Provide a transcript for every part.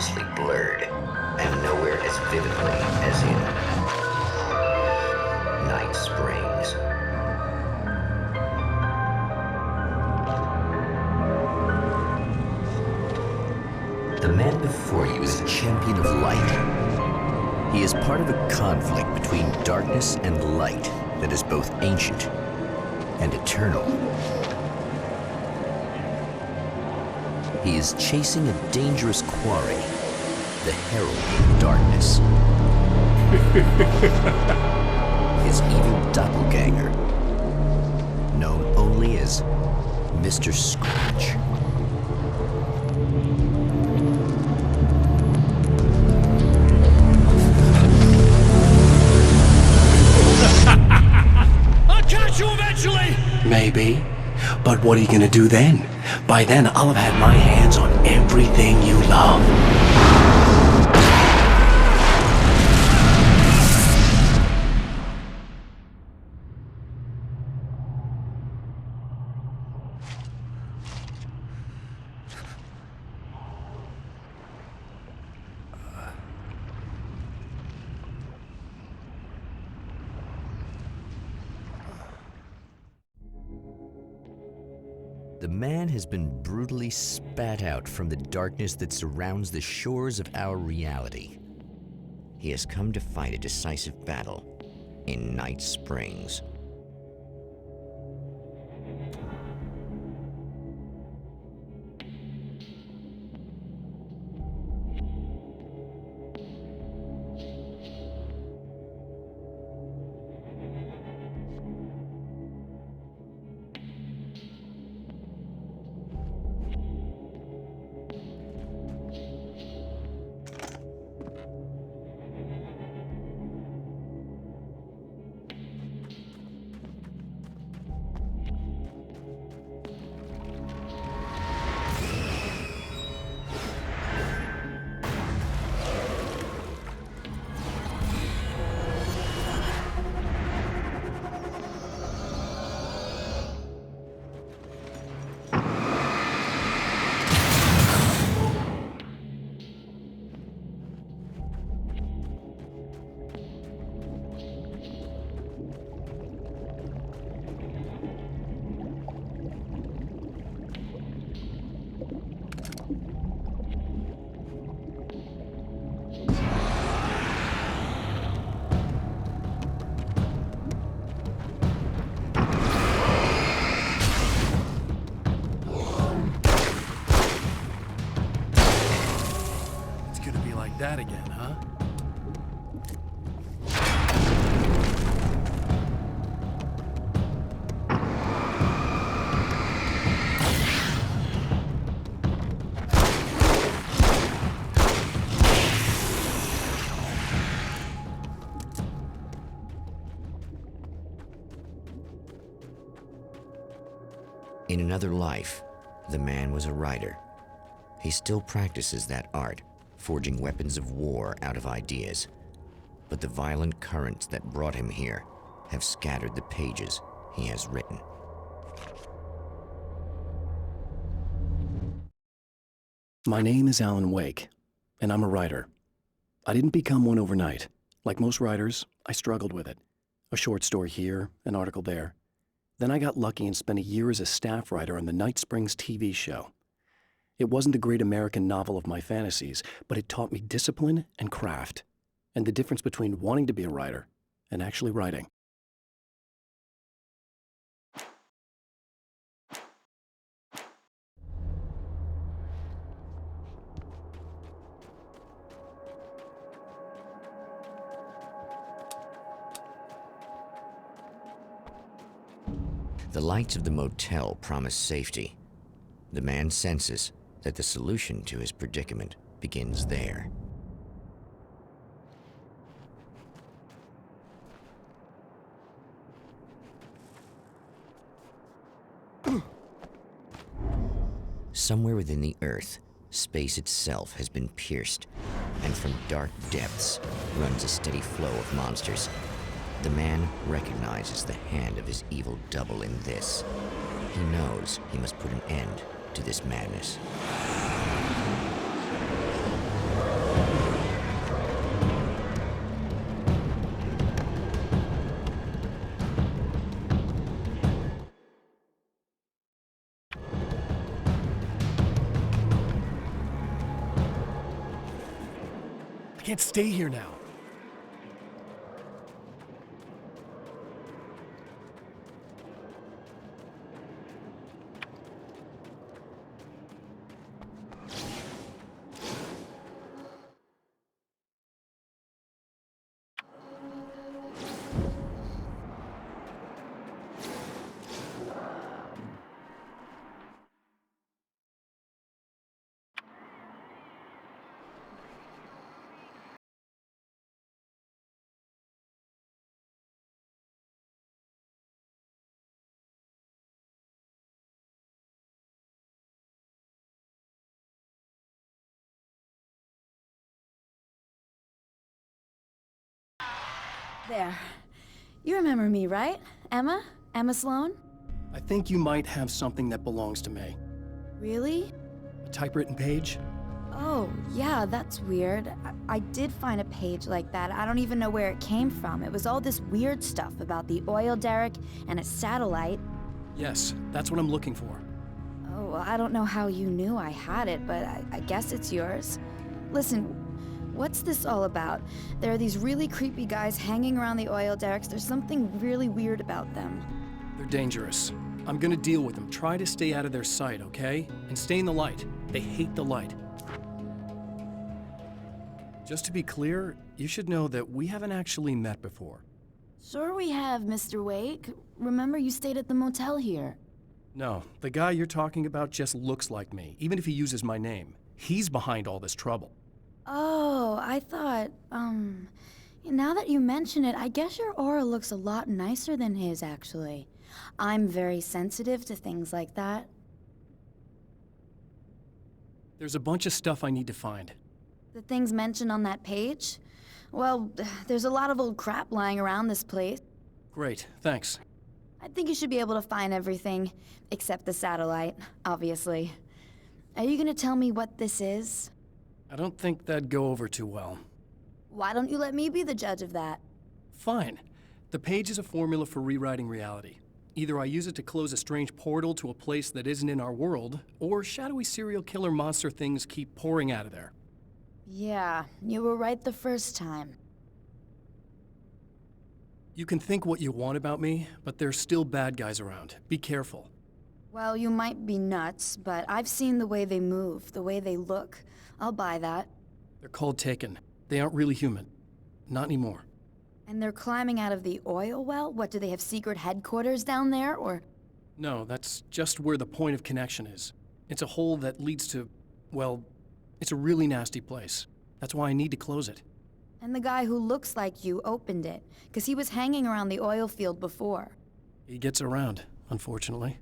seamlessly blurred, and nowhere as vividly as in Night Springs. The man before you is a champion of light. He is part of a conflict between darkness and light that is both ancient and eternal. He is chasing a dangerous quarry, the Herald of Darkness. His evil doppelganger, known only as Mr. Scratch. I'll catch you eventually! Maybe. But what are you gonna do then? By then, I'll have had my hands on everything you love. The man has been brutally spat out from the darkness that surrounds the shores of our reality. He has come to fight a decisive battle in Night Springs. That again, huh? In another life, the man was a writer. He still practices that art, forging weapons of war out of ideas. But the violent currents that brought him here have scattered the pages he has written. My name is Alan Wake, and I'm a writer. I didn't become one overnight. Like most writers, I struggled with it. A short story here, an article there. Then I got lucky and spent a year as a staff writer on the Night Springs TV show. It wasn't the great American novel of my fantasies, but it taught me discipline and craft, and the difference between wanting to be a writer and actually writing. The lights of the motel promise safety. The man senses that the solution to his predicament begins there. Somewhere within the Earth, space itself has been pierced, and from dark depths runs a steady flow of monsters. The man recognizes the hand of his evil double in this. He knows he must put an end to this madness. I can't stay here now. There. You remember me, right? Emma? Emma Sloan? I think you might have something that belongs to me. Really? A typewritten page? Oh, yeah, that's weird. I did find a page like that. I don't even know where it came from. It was all this weird stuff about the oil derrick and a satellite. Yes, that's what I'm looking for. Oh, well, I don't know how you knew I had it, but I guess it's yours. Listen, what's this all about? There are these really creepy guys hanging around the oil derricks. There's something really weird about them. They're dangerous. I'm gonna deal with them. Try to stay out of their sight, okay? And stay in the light. They hate the light. Just to be clear, you should know that we haven't actually met before. Sure we have, Mr. Wake. Remember you stayed at the motel here. No, the guy you're talking about just looks like me, even if he uses my name. He's behind all this trouble. Oh, I thought, now that you mention it, I guess your aura looks a lot nicer than his, actually. I'm very sensitive to things like that. There's a bunch of stuff I need to find. The things mentioned on that page? Well, there's a lot of old crap lying around this place. Great, thanks. I think you should be able to find everything, except the satellite, obviously. Are you gonna tell me what this is? I don't think that'd go over too well. Why don't you let me be the judge of that? Fine. The page is a formula for rewriting reality. Either I use it to close a strange portal to a place that isn't in our world, or shadowy serial killer monster things keep pouring out of there. Yeah, you were right the first time. You can think what you want about me, but there's still bad guys around. Be careful. Well, you might be nuts, but I've seen the way they move, the way they look. I'll buy that. They're called Taken. They aren't really human. Not anymore. And they're climbing out of the oil well? What, do they have secret headquarters down there, or...? No, that's just where the point of connection is. It's a hole that leads to, well, it's a really nasty place. That's why I need to close it. And the guy who looks like you opened it, because he was hanging around the oil field before. He gets around, unfortunately.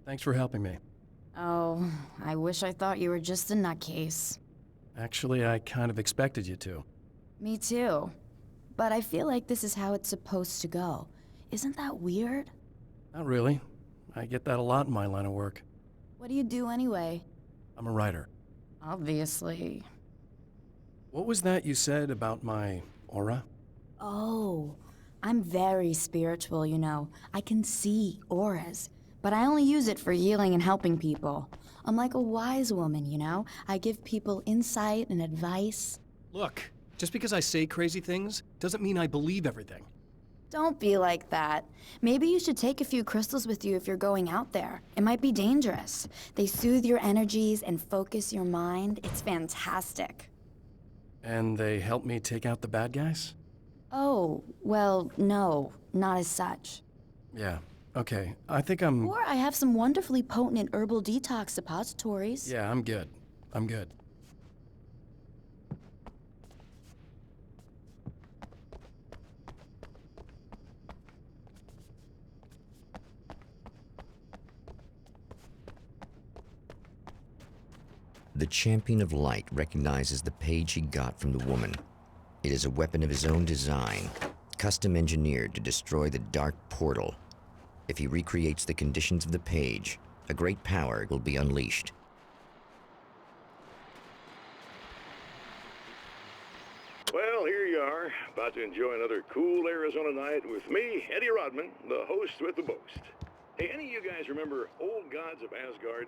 Thanks for helping me. Oh, I wish I thought you were just a nutcase. Actually, I kind of expected you to. Me too. But I feel like this is how it's supposed to go. Isn't that weird? Not really. I get that a lot in my line of work. What do you do anyway? I'm a writer. Obviously. What was that you said about my aura? Oh, I'm very spiritual, you know. I can see auras, but I only use it for healing and helping people. I'm like a wise woman, you know? I give people insight and advice. Look, just because I say crazy things doesn't mean I believe everything. Don't be like that. Maybe you should take a few crystals with you if you're going out there. It might be dangerous. They soothe your energies and focus your mind. It's fantastic. And they help me take out the bad guys? Oh, well, no, not as such. Yeah, okay. I think I'm... Or I have some wonderfully potent herbal detox suppositories. Yeah, I'm good. I'm good. The Champion of Light recognizes the page he got from the woman. It is a weapon of his own design, custom engineered to destroy the dark portal. If he recreates the conditions of the page, a great power will be unleashed. Well, here you are, about to enjoy another cool Arizona night with me, Eddie Rodman, the host with the boast. Hey, any of you guys remember Old Gods of Asgard?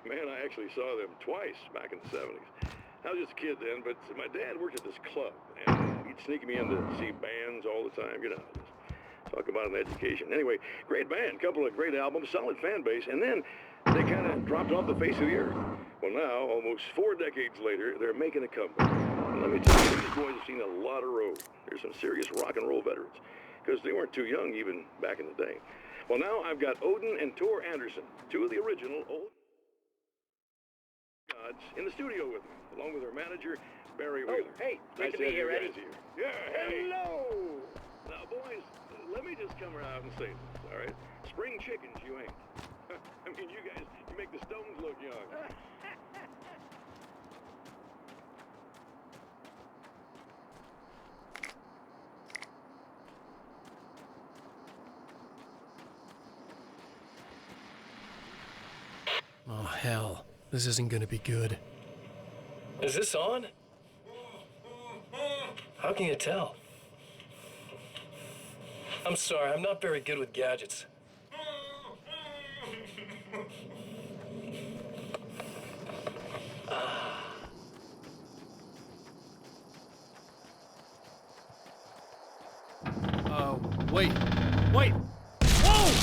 Man, I actually saw them twice back in the 70s. I was just a kid then, but my dad worked at this club, and he'd sneak me in to see bands all the time, you know, just talk about an education. Anyway, great band, couple of great albums, solid fan base, and then they kind of dropped off the face of the earth. Well, now, almost 4 decades later, they're making a comeback. And let me tell you, these boys have seen a lot of road. They're some serious rock and roll veterans, because they weren't too young even back in the day. Well, now I've got Odin and Tor Anderson, 2 of the original Old Gods, in the studio with me, along with their manager, Barry Wheeler. Hey, Nice great to be have you here, Eddie. guys here. Yeah, hey. Hello! Now, boys, let me just come around and say this, all right? Spring chickens, you ain't. I mean, you guys, you make the Stones look young. Oh, hell. This isn't gonna be good. Is this on? How can you tell? I'm sorry, I'm not very good with gadgets. Wait. Wait! Whoa!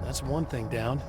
That's one thing down.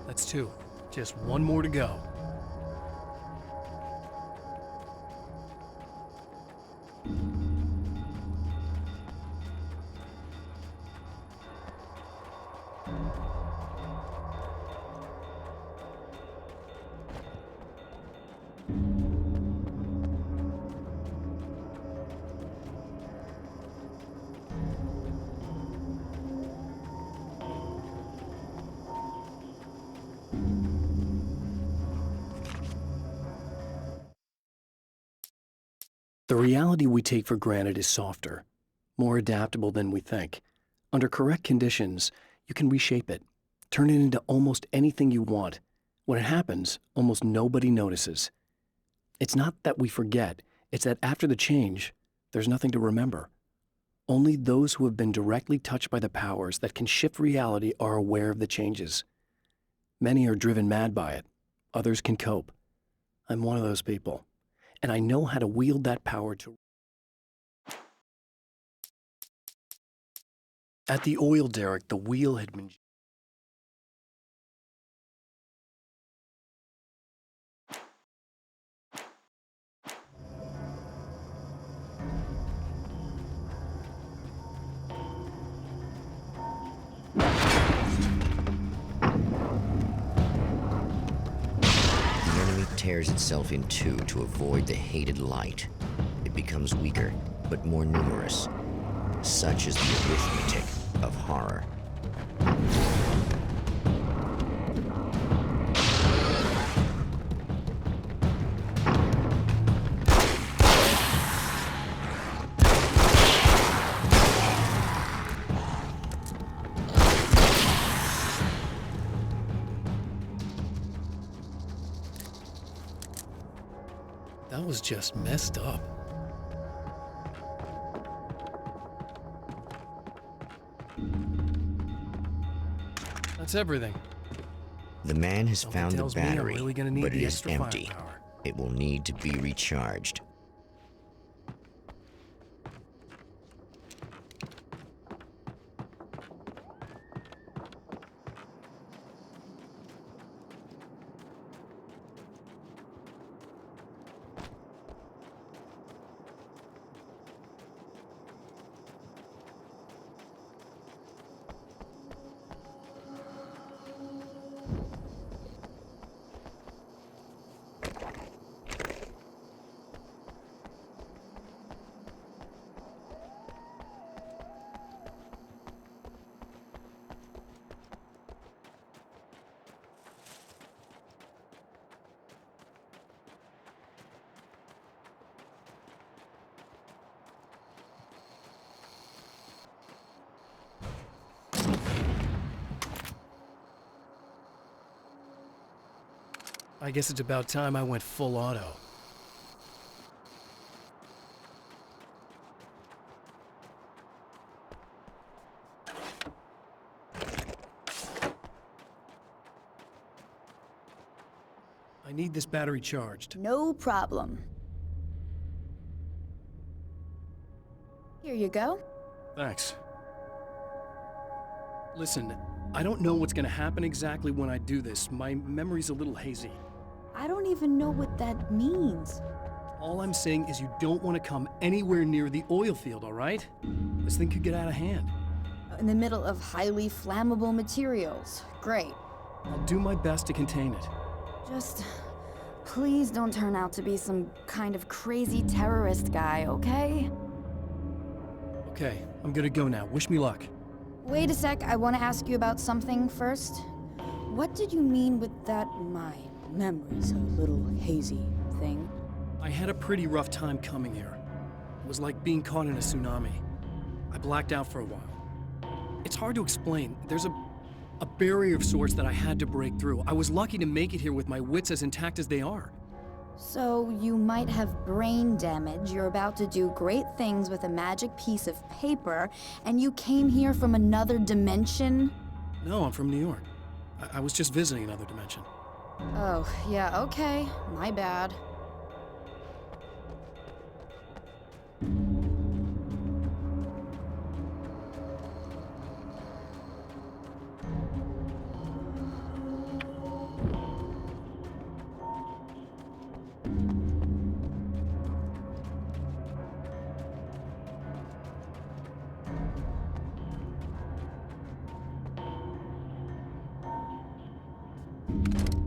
That's 2. Just one more to go. The reality we take for granted is softer, more adaptable than we think. Under correct conditions, you can reshape it, turn it into almost anything you want. When it happens, almost nobody notices. It's not that we forget, it's that after the change, there's nothing to remember. Only those who have been directly touched by the powers that can shift reality are aware of the changes. Many are driven mad by it. Others can cope. I'm one of those people. And I know how to wield that power to... At the oil derrick, the wheel had been... The enemy tears itself in two to avoid the hated light. It becomes weaker, but more numerous. Such is the arithmetic of horror. That was just messed up. That's everything. The man has Something found the tells me I'm battery, really gonna need but it the is extra empty. firepower. It will need to be recharged. I guess it's about time I went full auto. I need this battery charged. No problem. Here you go. Thanks. Listen, I don't know what's gonna happen exactly when I do this. My memory's a little hazy. I don't even know what that means. All I'm saying is you don't want to come anywhere near the oil field, all right? This thing could get out of hand. In the middle of highly flammable materials. Great. I'll do my best to contain it. Just please don't turn out to be some kind of crazy terrorist guy, okay? Okay, I'm gonna go now. Wish me luck. Wait a sec, I want to ask you about something first. What did you mean with that my memory's a little hazy thing? I had a pretty rough time coming here. It was like being caught in a tsunami. I blacked out for a while. It's hard to explain. There's a barrier of sorts that I had to break through. I was lucky to make it here with my wits as intact as they are. So you might have brain damage, you're about to do great things with a magic piece of paper, and you came here from another dimension? No, I'm from New York. I was just visiting another dimension. Oh, yeah, okay. My bad.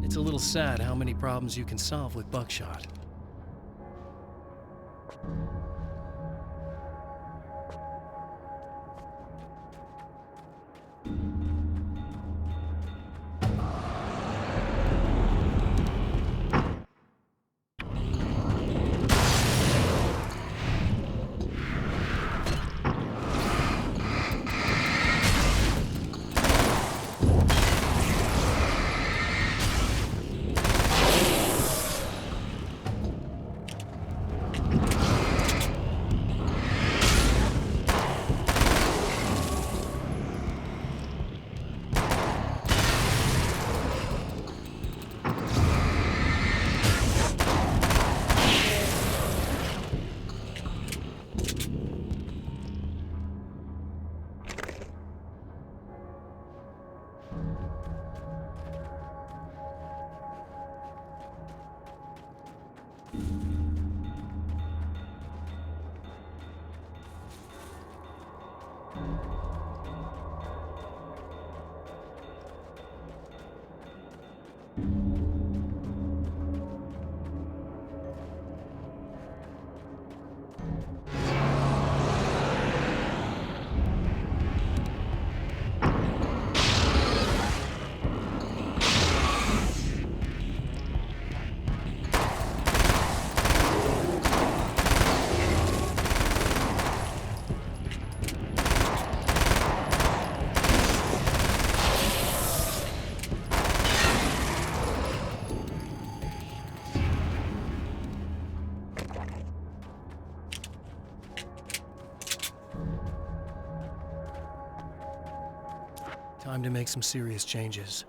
It's a little sad how many problems you can solve with buckshot. Time to make some serious changes.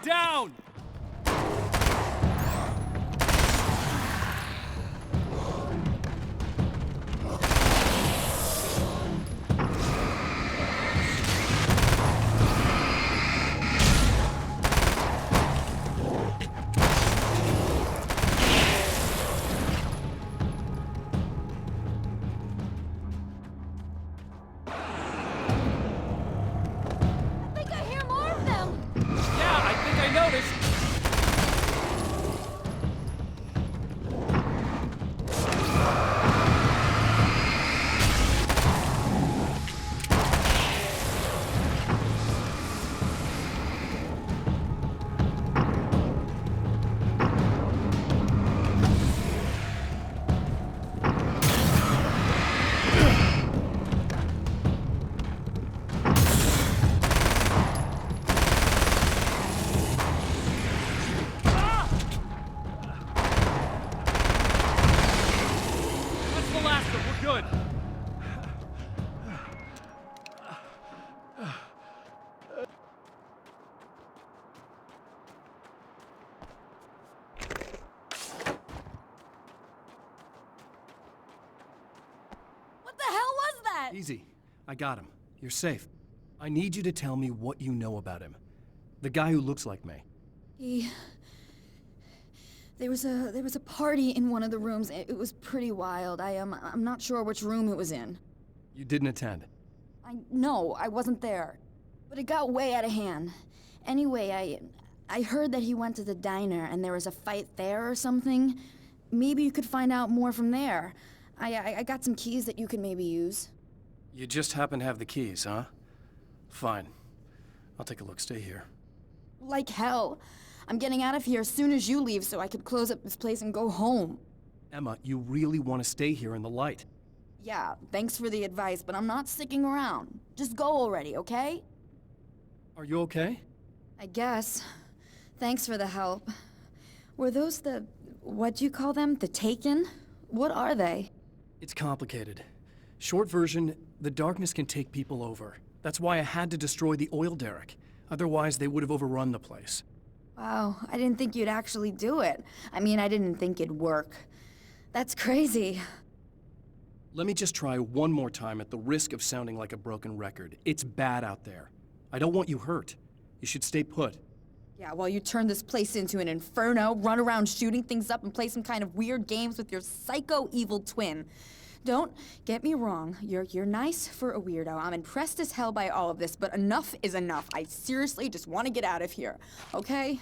Down! I think I hear more of them! Yeah, I think I noticed. That's the last one. We're good. What the hell was that? Easy. I got him. You're safe. I need you to tell me what you know about him. The guy who looks like me. There was a party in one of the rooms. It was pretty wild. I'm not sure which room it was in. You didn't attend. No, I wasn't there. But it got way out of hand. Anyway, I heard that he went to the diner and there was a fight there or something. Maybe you could find out more from there. I got some keys that you could maybe use. You just happen to have the keys, huh? Fine. I'll take a look. Stay here. Like hell. I'm getting out of here as soon as you leave so I could close up this place and go home. Emma, you really want to stay here in the light. Yeah, thanks for the advice, but I'm not sticking around. Just go already, okay? Are you okay? I guess. Thanks for the help. Were those what'd you call them? The Taken? What are they? It's complicated. Short version, the darkness can take people over. That's why I had to destroy the oil derrick. Otherwise, they would have overrun the place. Wow, I didn't think you'd actually do it. I mean, I didn't think it'd work. That's crazy. Let me just try one more time at the risk of sounding like a broken record. It's bad out there. I don't want you hurt. You should stay put. Yeah, while you turn this place into an inferno, run around shooting things up and play some kind of weird games with your psycho evil twin. Don't get me wrong, you're nice for a weirdo. I'm impressed as hell by all of this, but enough is enough. I seriously just want to get out of here, okay?